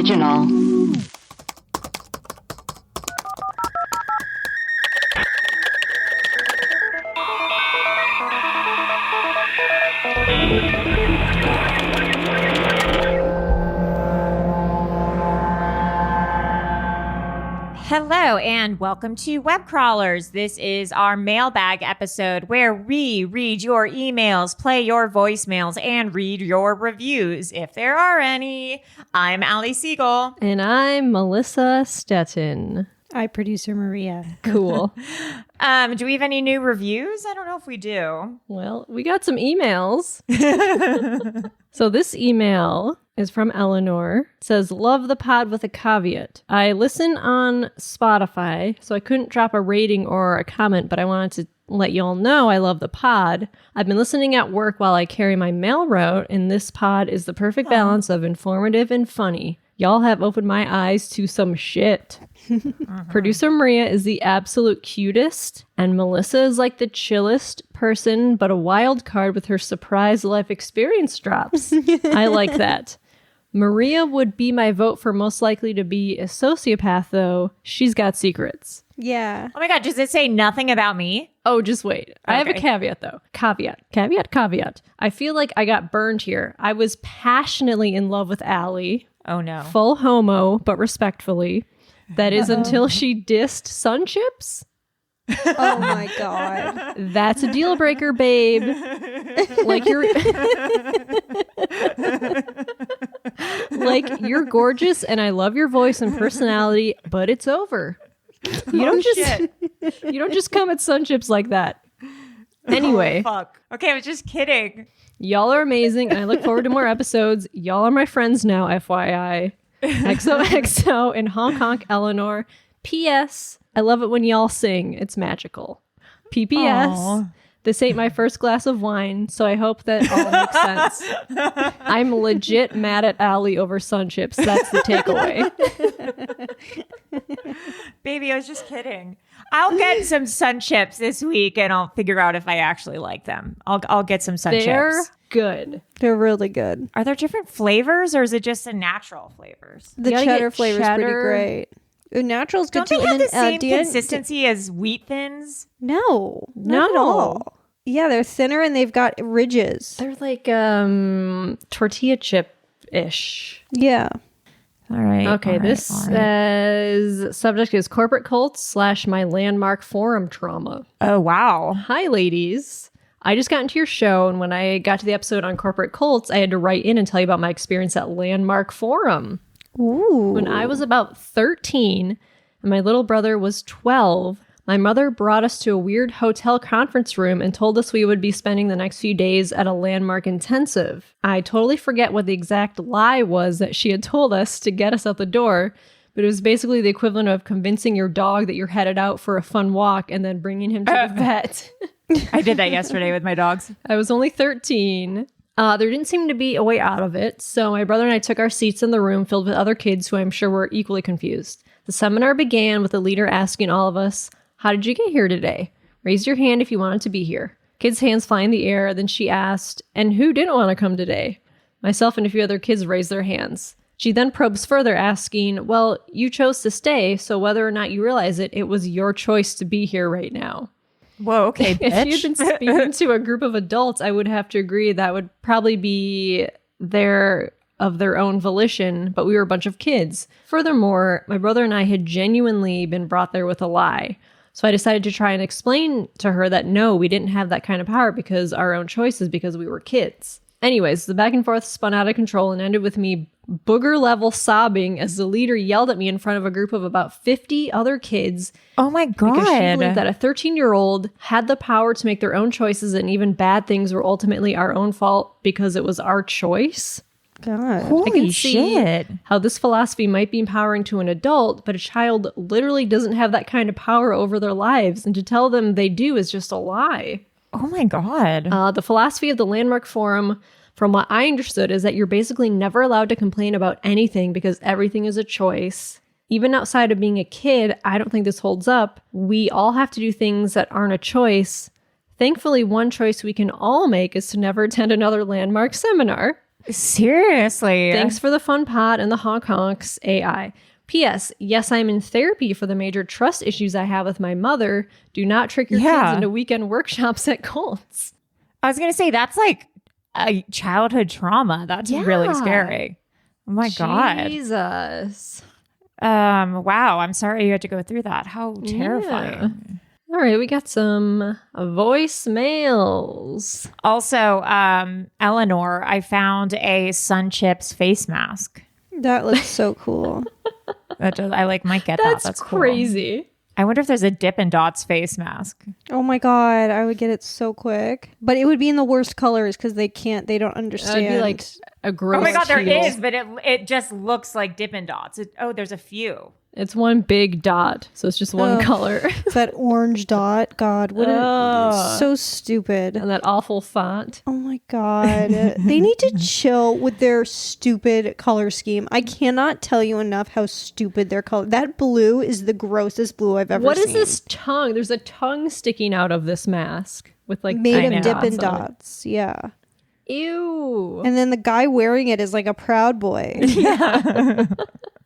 original. Hello and welcome to Web Crawlers. This is our mailbag episode where we read your emails, play your voicemails, and read your reviews, if there are any. I'm Allie Siegel. And I'm Melissa Stettin. Hi, producer Maria. Cool. Do we have any new reviews? I don't know if we do. Well, we got some emails. So this email is from Eleanor. It says, love the pod with a caveat. I listen on Spotify, so I couldn't drop a rating or a comment, but I wanted to let y'all know I love the pod. I've been listening at work while I carry my mail route, and this pod is the perfect balance of informative and funny. Y'all have opened my eyes to some shit. Producer Maria is the absolute cutest, and Melissa is like the chillest person, but a wild card with her surprise life experience drops. I like that. Maria would be my vote for most likely to be a sociopath, though. She's got secrets. Yeah. Oh my God, does it say nothing about me? Oh, just wait. Okay. I have a caveat, though. Caveat. I feel like I got burned here. I was passionately in love with Allie. Oh no. Full homo, but respectfully. That is until she dissed Sun Chips. Oh my God. That's a deal breaker, babe. Like you're gorgeous and I love your voice and personality, but it's over. You don't just come at Sun Chips like that. Anyway. Oh, fuck. Okay, I was just kidding. Y'all are amazing and I look forward to more episodes. Y'all are my friends now, FYI. XOXO and honk honk Eleanor. P.S. I love it when y'all sing. It's magical. P.P.S. Aww. This ain't my first glass of wine, so I hope that all makes sense. I'm legit mad at Allie over Sun Chips. That's the takeaway. Baby, I was just kidding. I'll get some Sun Chips this week and I'll figure out if I actually like them. I'll get some Sun They're Chips. good. They're really good. Are there different flavors or is it just the natural flavors? The gotta cheddar get flavor is pretty great. Ooh, natural's good Don't too. they have And the then, same consistency as Wheat Thins? No, not at all. Yeah, they're thinner and they've got ridges. They're like tortilla chip-ish. Yeah. All right. Okay, this says subject is corporate cults / my landmark forum trauma. Oh, wow. Hi, ladies. I just got into your show, and when I got to the episode on corporate cults, I had to write in and tell you about my experience at Landmark Forum. Ooh. When I was about 13 and my little brother was 12, my mother brought us to a weird hotel conference room and told us we would be spending the next few days at a Landmark intensive. I totally forget what the exact lie was that she had told us to get us out the door, but it was basically the equivalent of convincing your dog that you're headed out for a fun walk and then bringing him to the vet. I did that yesterday with my dogs. I was only 13. There didn't seem to be a way out of it, so my brother and I took our seats in the room filled with other kids who I'm sure were equally confused. The seminar began with the leader asking all of us, "How did you get here today? Raise your hand if you wanted to be here." Kids' hands fly in the air. Then she asked, "And who didn't want to come today?" Myself and a few other kids raised their hands. She then probes further, asking, "Well, you chose to stay, so whether or not you realize it, it was your choice to be here right now." Whoa, okay, bitch. If you'd been speaking to a group of adults, I would have to agree that would probably be there of their own volition, but we were a bunch of kids. Furthermore, my brother and I had genuinely been brought there with a lie. So I decided to try and explain to her that no, we didn't have that kind of power because our own choices because we were kids. Anyways, the back and forth spun out of control and ended with me booger-level sobbing as the leader yelled at me in front of a group of about 50 other kids. Oh my God. Because she believed that a 13-year-old had the power to make their own choices and even bad things were ultimately our own fault because it was our choice. God. Holy I can shit. see how this philosophy might be empowering to an adult, but a child literally doesn't have that kind of power over their lives, and to tell them they do is just a lie. Oh my God. The philosophy of the Landmark Forum, from what I understood, is that you're basically never allowed to complain about anything because everything is a choice. Even outside of being a kid, I don't think this holds up. We all have to do things that aren't a choice. Thankfully, one choice we can all make is to never attend another Landmark seminar. Seriously. Thanks for the fun pod and the honks AI. P.S. Yes, I'm in therapy for the major trust issues I have with my mother. Do not trick your kids into weekend workshops at Colts. I was going to say, that's like a childhood trauma. That's really scary. Oh my God. Jesus. Wow. I'm sorry you had to go through that. How terrifying. All right, we got some voicemails. Also, Eleanor, I found a Sun Chips face mask. That looks so cool. I might get that. That's crazy. Cool. I wonder if there's a Dippin' Dots face mask. Oh my God, I would get it so quick. But it would be in the worst colors because they don't understand. It'd be like a gross Oh my God, there teal. is, but it just looks like Dippin' Dots. There's a few. It's one big dot, so it's just one color. That orange dot, God, so stupid. And that awful font. Oh my God. They need to chill with their stupid color scheme. I cannot tell you enough how stupid their color. That blue is the grossest blue I've ever seen. What is this tongue? There's a tongue sticking out of this mask with like made of Dippin' Dots. Yeah. Ew. And then the guy wearing it is like a Proud Boy. Yeah.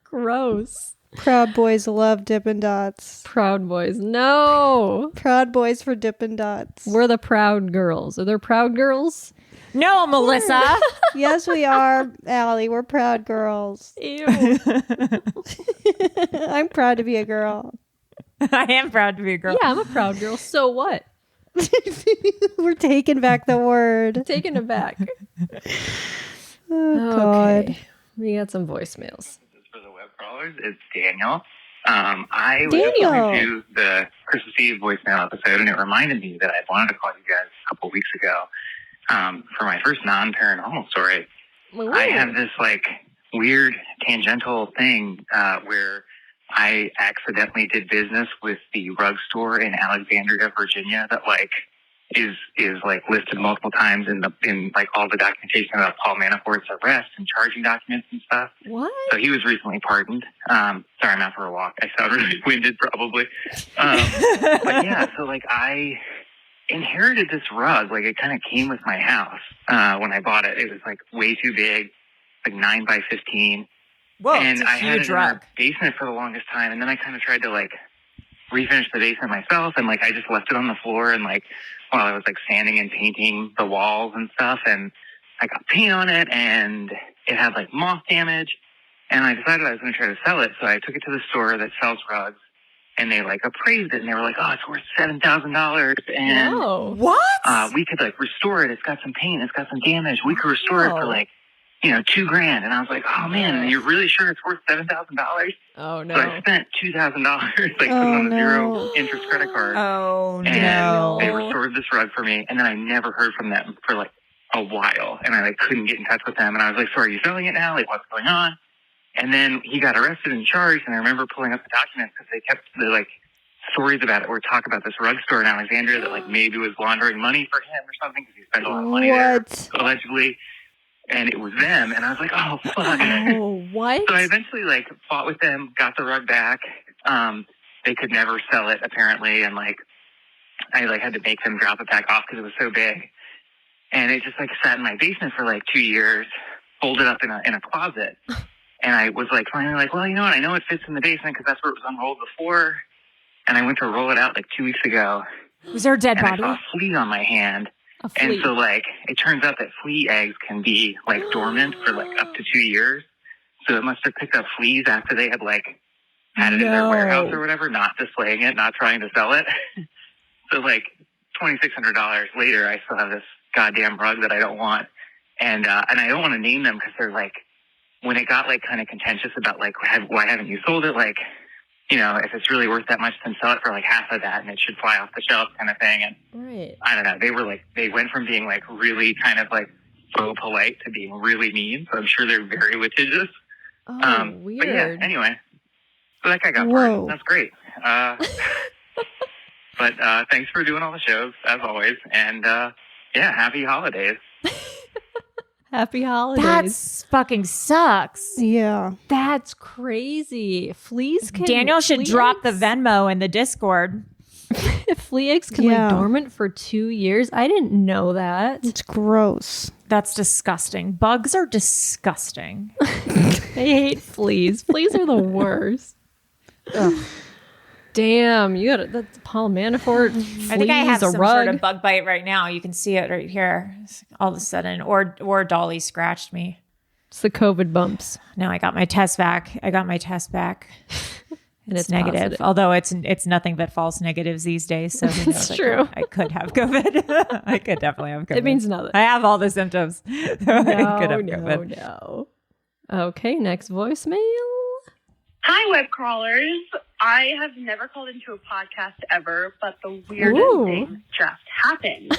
Gross. Proud Boys love Dippin' Dots. Proud Boys. No. Proud Boys for Dippin' Dots. We're the Proud Girls. Are there Proud Girls? No, Melissa. Yes, we are, Allie. We're proud girls. Ew. I'm proud to be a girl. I am proud to be a girl. Yeah, I'm a proud girl. So what? We're taking back the word. Taking it back. Oh, God. Okay. We got some voicemails. For the web crawlers, it's Daniel. I was listening to the Christmas Eve voicemail episode, and it reminded me that I wanted to call you guys a couple weeks ago for my first non-paranormal story. Ooh. I have this like weird tangential thing where I accidentally did business with the rug store in Alexandria, Virginia, that like is like listed multiple times in like all the documentation about Paul Manafort's arrest and charging documents and stuff. What? So he was recently pardoned. Sorry, I'm out for a walk. I sound really winded, probably. But yeah, so like I inherited this rug. Like it kind of came with my house when I bought it. It was like way too big, like 9 by 15. Whoa, and it's a I had it huge in rug. our basement for the longest time, and then I kind of tried to like refinish the basement myself, and like I just left it on the floor, and like while I was like sanding and painting the walls and stuff, and I got paint on it, and it had like moth damage, and I decided I was going to try to sell it, so I took it to the store that sells rugs, and they like appraised it, and they were like, "Oh, it's worth $7,000, and What? we could like restore it. It's got some paint, it's got some damage. We could restore it for like, $2,000." And I was like, "Oh man, you're really sure it's worth $7,000?" Oh no. So I spent $2,000 like putting on a zero interest credit card. Oh, and no. they restored this rug for me, and then I never heard from them for like a while, and I like couldn't get in touch with them, and I was like, "So are you selling it now? Like, what's going on?" And then he got arrested and charged, and I remember pulling up the documents because they kept the like stories about it or talk about this rug store in Alexandria that like maybe was laundering money for him or something because he spent a lot of money there allegedly. And it was them, and I was like, "Oh fuck!" Oh, what? So I eventually like fought with them, got the rug back. They could never sell it apparently, and like I like had to make them drop it back off because it was so big. And it just like sat in my basement for like 2 years, folded up in a closet. And I was like finally like, well, you know what? I know it fits in the basement because that's where it was unrolled before. And I went to roll it out like 2 weeks ago. Was there a dead and body? I saw a flea on my hand. A flea. And so, like, it turns out that flea eggs can be, like, dormant for, like, up to 2 years. So it must have picked up fleas after they had, like, had it in their warehouse or whatever, not displaying it, not trying to sell it. So, like, $2,600 later, I still have this goddamn rug that I don't want. And I don't want to name them because they're, like, when it got, like, kind of contentious about, like, why haven't you sold it? Like, if it's really worth that much, then sell it for like half of that and it should fly off the shelf kind of thing. And right. I don't know. They were like, they went from being like really kind of like faux polite to being really mean. So I'm sure they're very litigious. Oh, weird. But yeah, anyway. So that guy got Whoa. pardoned. That's great. But thanks for doing all the shows as always. And yeah, happy holidays. Happy holidays. That's fucking sucks. Yeah. That's crazy. Fleas can... Daniel should flea drop the eggs- Venmo in the Discord. Flea eggs can Yeah. lay dormant for 2 years. I didn't know that. It's gross. That's disgusting. Bugs are disgusting. I hate fleas. Fleas are the worst. Ugh. Damn, you got that's Paul Manafort. Fleas, I think I have a some rug. sort of bug bite right now. You can see it right here. All of a sudden, or Dolly scratched me. It's the COVID bumps. No, I got my test back. And It's negative, positive. although it's nothing but false negatives these days. So who knows? It's true. I could have COVID. I could definitely have COVID. It means nothing. I have all the symptoms. I could have COVID. No. Okay, next voicemail. Hi, web crawlers. I have never called into a podcast ever, but the weirdest Ooh. thing just happened.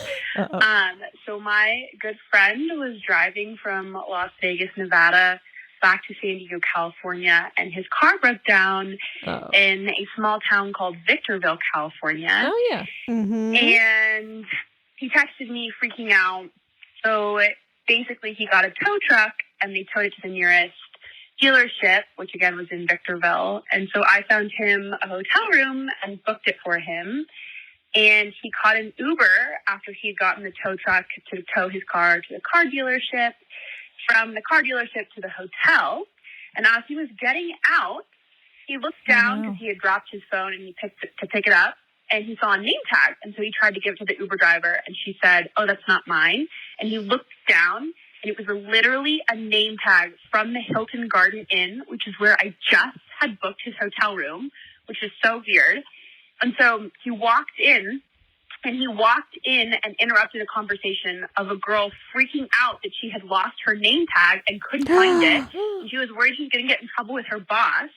So my good friend was driving from Las Vegas, Nevada, back to San Diego, California, and his car broke down in a small town called Victorville, California. Oh, yeah. Mm-hmm. And he texted me freaking out. So basically he got a tow truck and they towed it to the nearest dealership, which again was in Victorville. And so I found him a hotel room and booked it for him. And he caught an Uber after he had gotten the tow truck to tow his car to the car dealership, from the car dealership to the hotel. And as he was getting out, he looked down because he had dropped his phone and he picked it up, and he saw a name tag. And so he tried to give it to the Uber driver, and she said, "Oh, that's not mine." And he looked down, and it was literally a name tag from the Hilton Garden Inn, which is where I just had booked his hotel room, which is so weird. And so he walked in and interrupted a conversation of a girl freaking out that she had lost her name tag and couldn't find it. And she was worried she was going to get in trouble with her boss.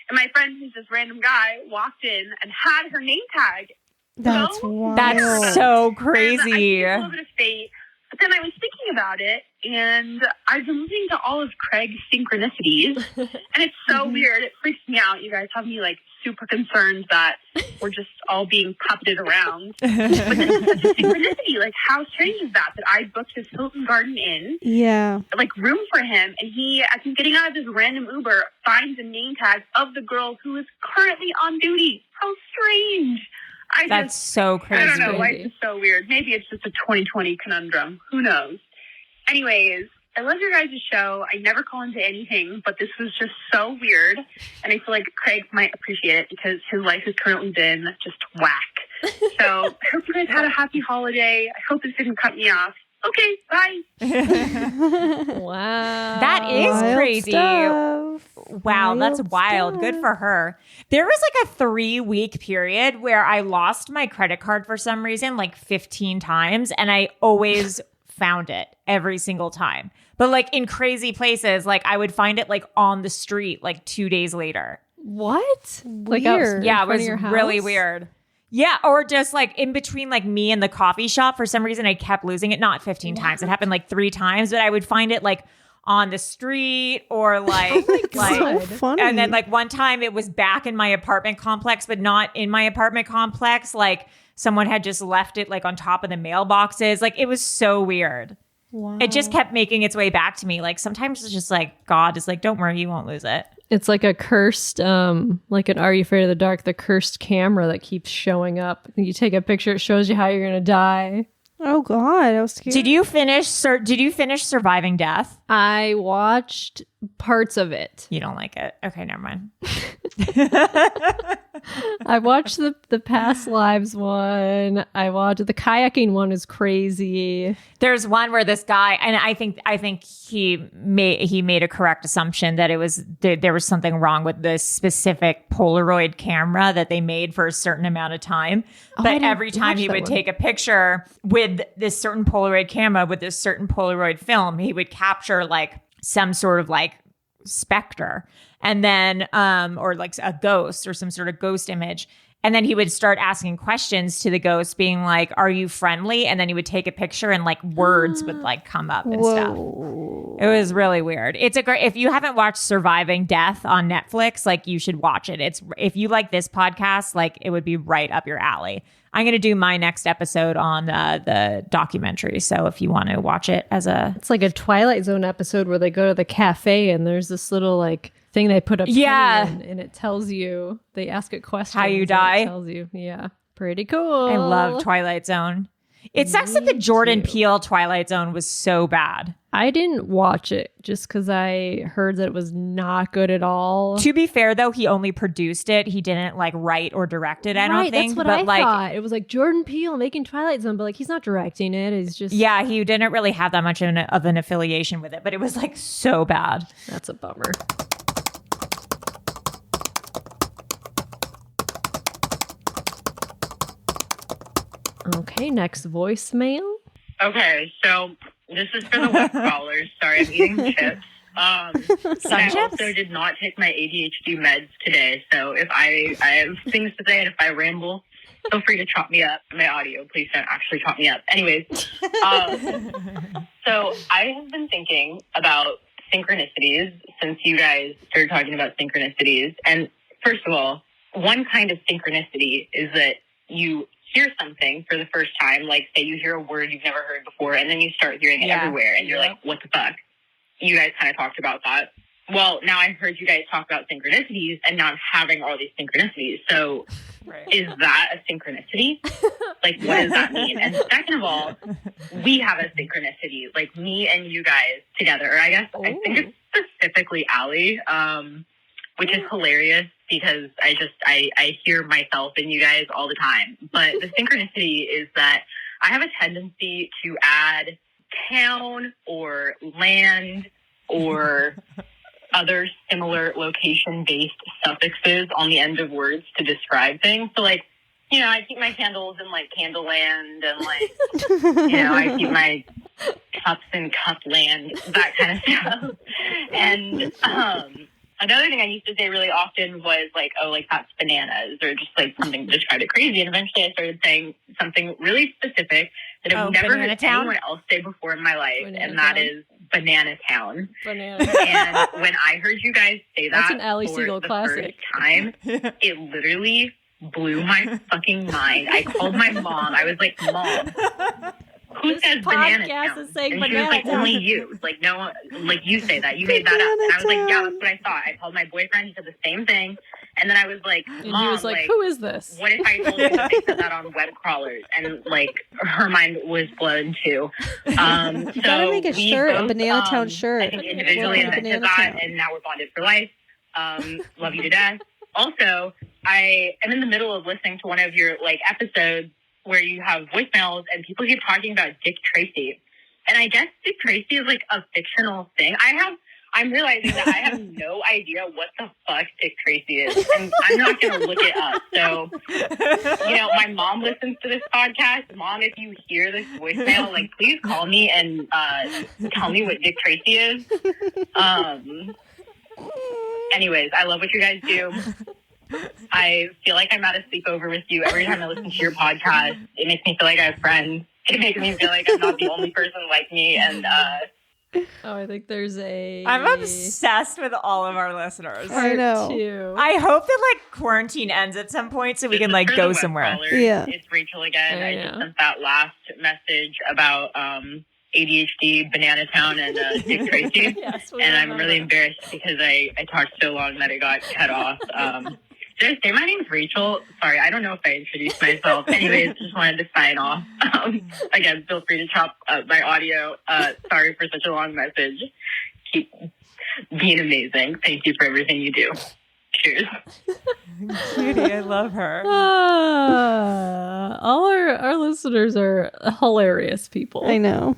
And my friend, who's this random guy, walked in and had her name tag. That's So wild. That's so And crazy. I think a little bit of fate. But then I was thinking about it, and I've been listening to all of Craig's synchronicities, and it's so weird. It freaks me out. You guys have me like super concerned that we're just all being puppeted around. But this is such a synchronicity. Like, how strange is that? That I booked this Hilton Garden Inn, Yeah. like room for him, and he, as he's getting out of this random Uber, finds a name tag of the girl who is currently on duty. How strange. That's so crazy. I don't know. Life is so weird. Maybe it's just a 2020 conundrum. Who knows? Anyways, I love your guys' show. I never call into anything, but this was just so weird. And I feel like Craig might appreciate it because his life has currently been just whack. So I hope you guys had a happy holiday. I hope this didn't cut me off. Okay, bye. Wow. That is Wild crazy. stuff. Wow, that's Wild wild. stuff. Good for her. There was like a 3-week period where I lost my credit card for some reason, like 15 times, and I always found it every single time. But like in crazy places, like I would find it like on the street like 2 days later. What? Like Weird. Yeah, it in front of was your really house? weird. Yeah, or just like in between like me and the coffee shop. For some reason, I kept losing it. Not 15 times. It happened like 3 times, but I would find it like on the street or like, So funny. and then like one time it was back in my apartment complex, but not in my apartment complex. Like someone had just left it like on top of the mailboxes. Like it was so weird. Wow. It just kept making its way back to me. Like sometimes it's just like God is like, don't worry, you won't lose it. It's like a cursed, like an Are You Afraid of the Dark, the cursed camera that keeps showing up. You take a picture, it shows you how you're going to die. Oh God, I was scared. Did you finish Surviving Death? I watched parts of it. You don't like it. Okay, never mind. I watched the Past Lives one. I watched the kayaking one is crazy. There's one where this guy, and I think he made a correct assumption that it was there was something wrong with this specific Polaroid camera that they made for a certain amount of time. I But didn't every time watch he that would one. take a picture with this certain Polaroid camera with this certain Polaroid film, he would capture like some sort of like specter, and then or like a ghost or some sort of ghost image. And then he would start asking questions to the ghost, being like, "Are you friendly?" And then he would take a picture and like words would like come up and stuff. It was really weird. It's a great, if you haven't watched Surviving Death on Netflix, like you should watch it. It's, if you like this podcast, like it would be right up your alley. I'm going to do my next episode on the documentary. So if you want to watch it as a, It's like a Twilight Zone episode where they go to the cafe and there's this little like thing they put a penny Yeah. in, and it tells you, they ask it questions. How you and die. It tells you. Yeah. Pretty cool. I love Twilight Zone. It sucks that the Jordan Peele Twilight Zone was so bad. I didn't watch it just because I heard that it was not good at all. To be fair, though, he only produced it. He didn't like write or direct it. I don't think. That's what I thought. It was like Jordan Peele making Twilight Zone, but like he's not directing it. He's just he didn't really have that much of an affiliation with it. But it was like so bad. That's a bummer. Okay, next voicemail. Okay, so this is for the web crawlers. Sorry, I'm eating chips. I also did not take my ADHD meds today, so if I have things to say and if I ramble, feel free to chop me up. My audio, please don't actually chop me up. Anyways, so I have been thinking about synchronicities since you guys started talking about synchronicities. And first of all, one kind of synchronicity is that you hear something for the first time, like say you hear a word you've never heard before, and then you start hearing it everywhere, and you're like, what the fuck? You guys kind of talked about that. Well, now I've heard you guys talk about synchronicities, and now I'm having all these synchronicities. So is that a synchronicity? Like, what does that mean? And second of all, we have a synchronicity, like me and you guys together. Or I think it's specifically Allie, which is hilarious because I hear myself and you guys all the time. But the synchronicity is that I have a tendency to add town or land or other similar location-based suffixes on the end of words to describe things. So, like, you know, I keep my candles in, like, Candleland and, like, you know, I keep my cups in Cupland, that kind of stuff. And another thing I used to say really often was, like, oh, like, that's bananas, or just, like, something to describe it crazy. And eventually I started saying something really specific that I've never heard anyone else say before in my life, and that is Banana Town. And when I heard you guys say that an Allie for Siegel the classic. first time, it literally blew my fucking mind. I called my mom. I was like, Mom, who says Banana Town? Is saying and she was like, only you. Like, no one, like, you say that. You made that up. And I was like, yeah, that's what I thought. I called my boyfriend. He said the same thing. And then I was like, Mom, and he was like, who is this? What if I told you they said that on web crawlers? And, like, her mind was blown, too. You gotta make a shirt, a Banana Town shirt. I think individually invented that, and now we're bonded for life. Love you to death. Also, I am in the middle of listening to one of your, like, episodes where you have voicemails and people keep talking about Dick Tracy. And I guess Dick Tracy is, like, a fictional thing. I'm realizing that I have no idea what the fuck Dick Tracy is, and I'm not going to look it up. So, you know, my mom listens to this podcast. Mom, if you hear this voicemail, like, please call me and tell me what Dick Tracy is. Anyways, I love what you guys do. I feel like I'm at a sleepover with you every time I listen to your podcast. It makes me feel like I have friends. It makes me feel like I'm not the only person like me, and oh, I think there's I'm obsessed with all of our listeners. I know. Two. I hope that, like, quarantine ends at some point so we can, like, go somewhere. Yeah. It's Rachel again. I just sent that last message about ADHD, Banana Town, and Dick Tracy. Yes, and I'm really embarrassed because I talked so long that it got cut off. Did I say my name's Rachel? Sorry, I don't know if I introduced myself. Anyways, just wanted to sign off. Again, feel free to chop up my audio. Sorry for such a long message. Keep being amazing. Thank you for everything you do. Cheers. Cutie, I love her. All our listeners are hilarious people. I know.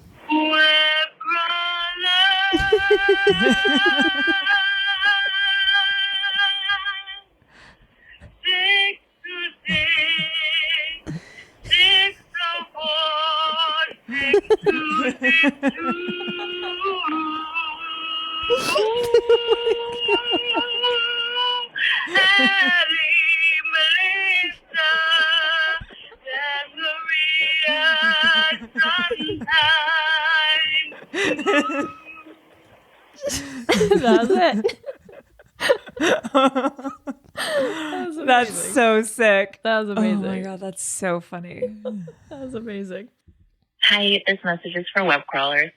That's it. That's so sick. That was amazing. Oh my God, that's so funny. That was amazing. Hi, this message is for web crawlers.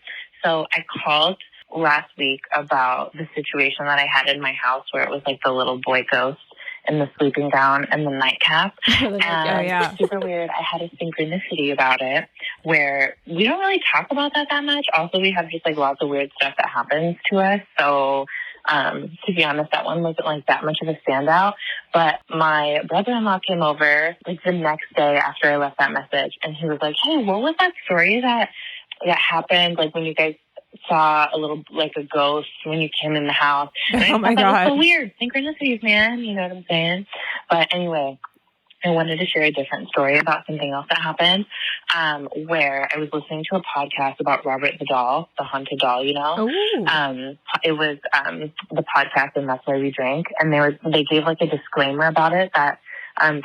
So I called last week about the situation that I had in my house where it was like the little boy ghost. in the sleeping gown and the nightcap. The nightcap. And super weird. I had a synchronicity about it where we don't really talk about that much. Also, we have just like lots of weird stuff that happens to us. So to be honest, that one wasn't like that much of a standout. But my brother-in-law came over like the next day after I left that message, and he was like, "Hey, what was that story that happened? Like when you guys saw a little like a ghost when you came in the house?" And I Oh my thought that was God. so weird. Synchronicities, man. You know what I'm saying? But anyway, I wanted to share a different story about something else that happened, where I was listening to a podcast about Robert the doll, the haunted doll, you know. It was the podcast, and That's Why We Drink, and they gave like a disclaimer about it that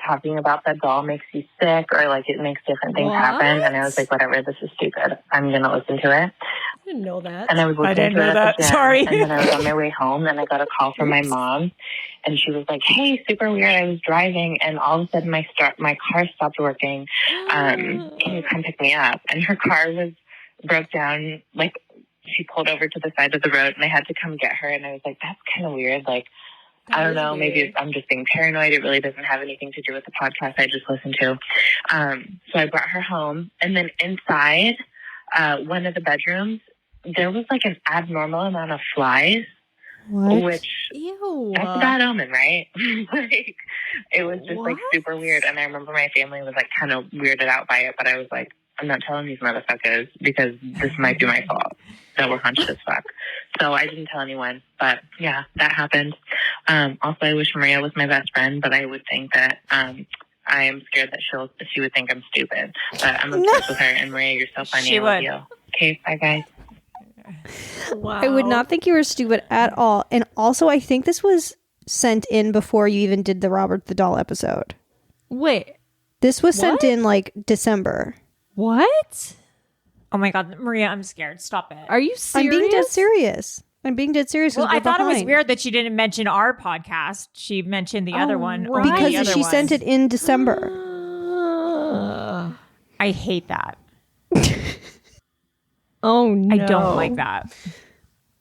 talking about that doll makes you sick, or like it makes different things happen. And I was like, whatever, this is stupid. I'm gonna listen to it. I didn't know that. And I was listening to it at the gym, Sorry. and then I was on my way home, and I got a call from my mom, and she was like, "Hey, super weird. I was driving, and all of a sudden my car stopped working. Can you come pick me up?" And her car was broke down. Like she pulled over to the side of the road, and I had to come get her. And I was like, "That's kind of weird. Like, I don't know. Maybe I'm just being paranoid. It really doesn't have anything to do with the podcast I just listened to." So I brought her home, and then inside one of the bedrooms, there was like an abnormal amount of flies. What? Which, Ew. that's a bad omen, right? Like, it was just like super weird. And I remember my family was like kind of weirded out by it, but I was like, I'm not telling these motherfuckers because this might be my fault that we're hunched as fuck. So I didn't tell anyone, but yeah, that happened. Also, I wish Maria was my best friend, but I would think that, I am scared that she would think I'm stupid, but I'm obsessed with her. And Maria, you're so funny. She I love would. you. Okay, bye guys. Wow. I would not think you were stupid at all. And also, I think this was sent in before you even did the Robert the Doll episode. Wait. This was sent in like December. What? Oh my God, Maria, I'm scared. Stop it. Are you serious? I'm being dead serious. I'm being dead serious. Well, 'cause I we're thought it was behind. weird that she didn't mention our podcast. She mentioned the other one. right. only the Because other she one. sent it in December. I hate that. Oh no. I don't like that.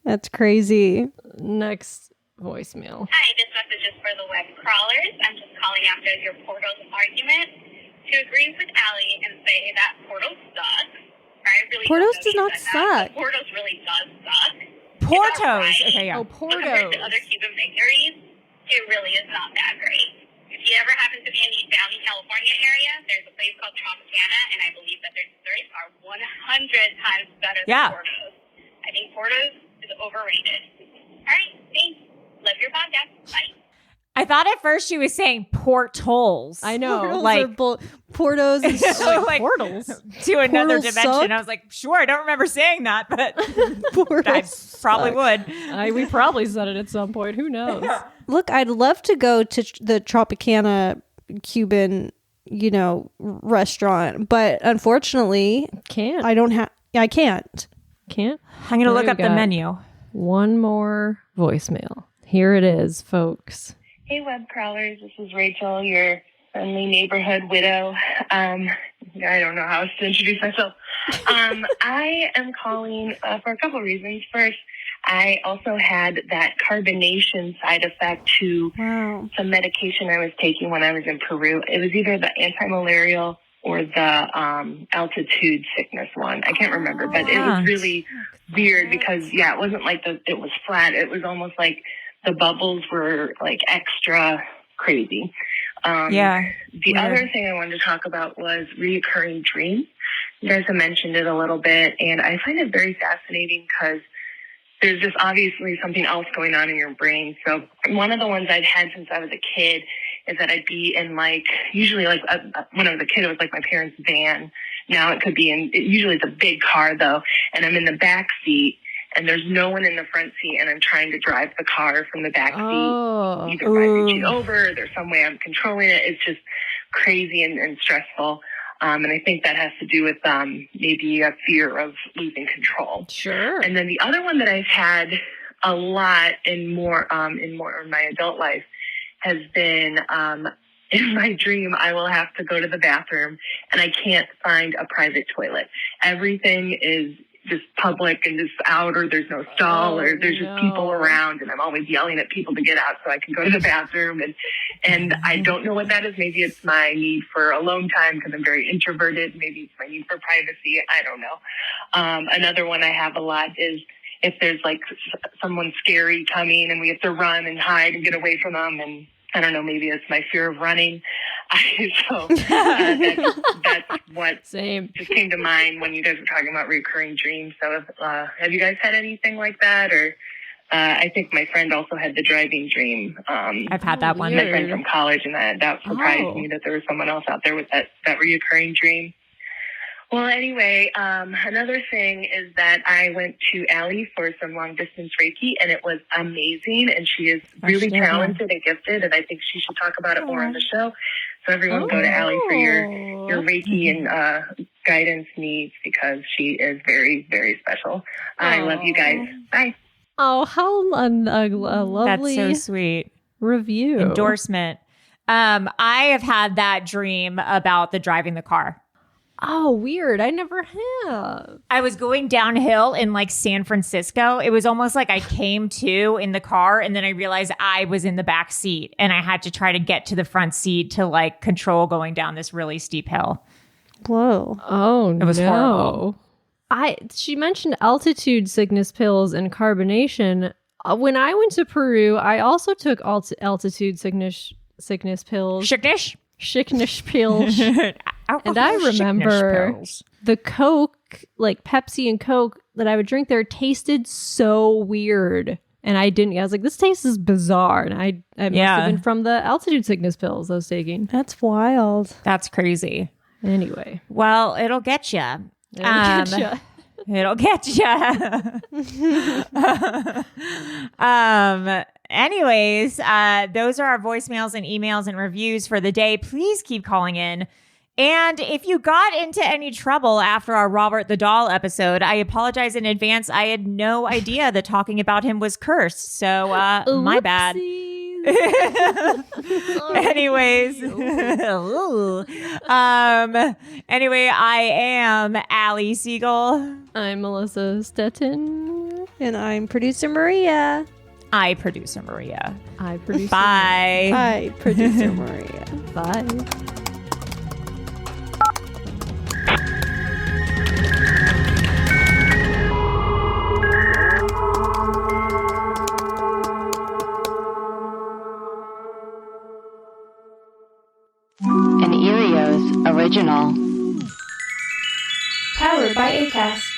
That's crazy. Next voicemail. Hi, this message is for the web crawlers. I'm just calling after your portals argument to agree with Allie and say that portals suck. I really Portals don't does know not if you said that, suck. but Portals really does suck. Portos. Right. Okay, yeah. Oh, But compared to other Portos. Cuban bakeries, it really is not that great. If you ever happen to be in the Downey, California area, there's a place called Tropicana, and I believe that their desserts are 100 times better Yeah. than Portos. I think Portos is overrated. All right, thanks. Love your podcast. Bye. I thought at first she was saying portals. I know. Portals like- are Portos is Like, Portals. to another Portals dimension. suck? I was like, sure, I don't remember saying that, but Portals I probably suck. would. We probably said it at some point. Who knows? Look, I'd love to go to the Tropicana Cuban, restaurant, but unfortunately, Can't. I don't have. I can't. Can't. I'm going to look We up the got menu. One more voicemail. Here it is, folks. Hey, web crawlers. This is Rachel, your friendly neighborhood widow. I don't know how else to introduce myself. I am calling for a couple reasons. First, I also had that carbonation side effect to Wow. some medication I was taking when I was in Peru. It was either the anti-malarial or the altitude sickness one. I can't remember, but it was really weird because, it wasn't like it was flat. It was almost like the bubbles were like extra crazy. Yeah. The other thing I wanted to talk about was reoccurring dreams. You guys have mentioned it a little bit, and I find it very fascinating because there's just obviously something else going on in your brain. So one of the ones I'd had since I was a kid is that I'd be in usually when I was a kid, it was like my parents' van. Now it could be usually it's a big car though, and I'm in the back seat and there's no one in the front seat and I'm trying to drive the car from the back seat. Oh. Either by reaching over, or there's some way I'm controlling it. It's just crazy and stressful. And I think that has to do with maybe a fear of losing control. Sure. And then the other one that I've had a lot in my adult life has been in my dream, I will have to go to the bathroom and I can't find a private toilet. Everything is just public and just out, or there's no stall, or there's just people around, and I'm always yelling at people to get out so I can go to the bathroom. And I don't know what that is. Maybe it's my need for alone time because I'm very introverted. Maybe it's my need for privacy. I don't know. Another one I have a lot is if there's like someone scary coming and we have to run and hide and get away from them. And I don't know, maybe it's my fear of running. So that's what Same. just came to mind when you guys were talking about recurring dreams. So have you guys had anything like that? Or I think my friend also had the driving dream. I've had that one. My friend from college, and that surprised me that there was someone else out there with that recurring dream. Well, anyway, another thing is that I went to Allie for some long-distance Reiki, and it was amazing, and she is really talented and gifted, and I think she should talk about it more on the show. So everyone go to Allie for your Reiki and guidance needs, because she is very, very special. I love you guys. Bye. Oh, how a lovely That's so sweet. review. Endorsement. I have had that dream about the driving the car. Oh, weird. I never have. I was going downhill in like San Francisco. It was almost like I came to in the car, and then I realized I was in the back seat, and I had to try to get to the front seat to like control going down this really steep hill. Whoa. Oh, It was horrible. She mentioned altitude sickness pills and carbonation. When I went to Peru, I also took altitude sickness pills. Sickness pills. And I remember the Coke, like Pepsi and Coke that I would drink there tasted so weird. And I was like, this taste is bizarre. And I must have been from the altitude sickness pills I was taking. That's wild. That's crazy. Anyway. Well, it'll get you. It'll get you. Anyways, those are our voicemails and emails and reviews for the day. Please keep calling in. And if you got into any trouble after our Robert the Doll episode, I apologize in advance. I had no idea that talking about him was cursed. So my bad. Anyways. Anyway, I am Allie Siegel. I'm Melissa Stettin. And I'm producer Maria. I producer Maria. I producer Bye. Hi, producer Maria. Bye. An Erios original. Powered by Acast.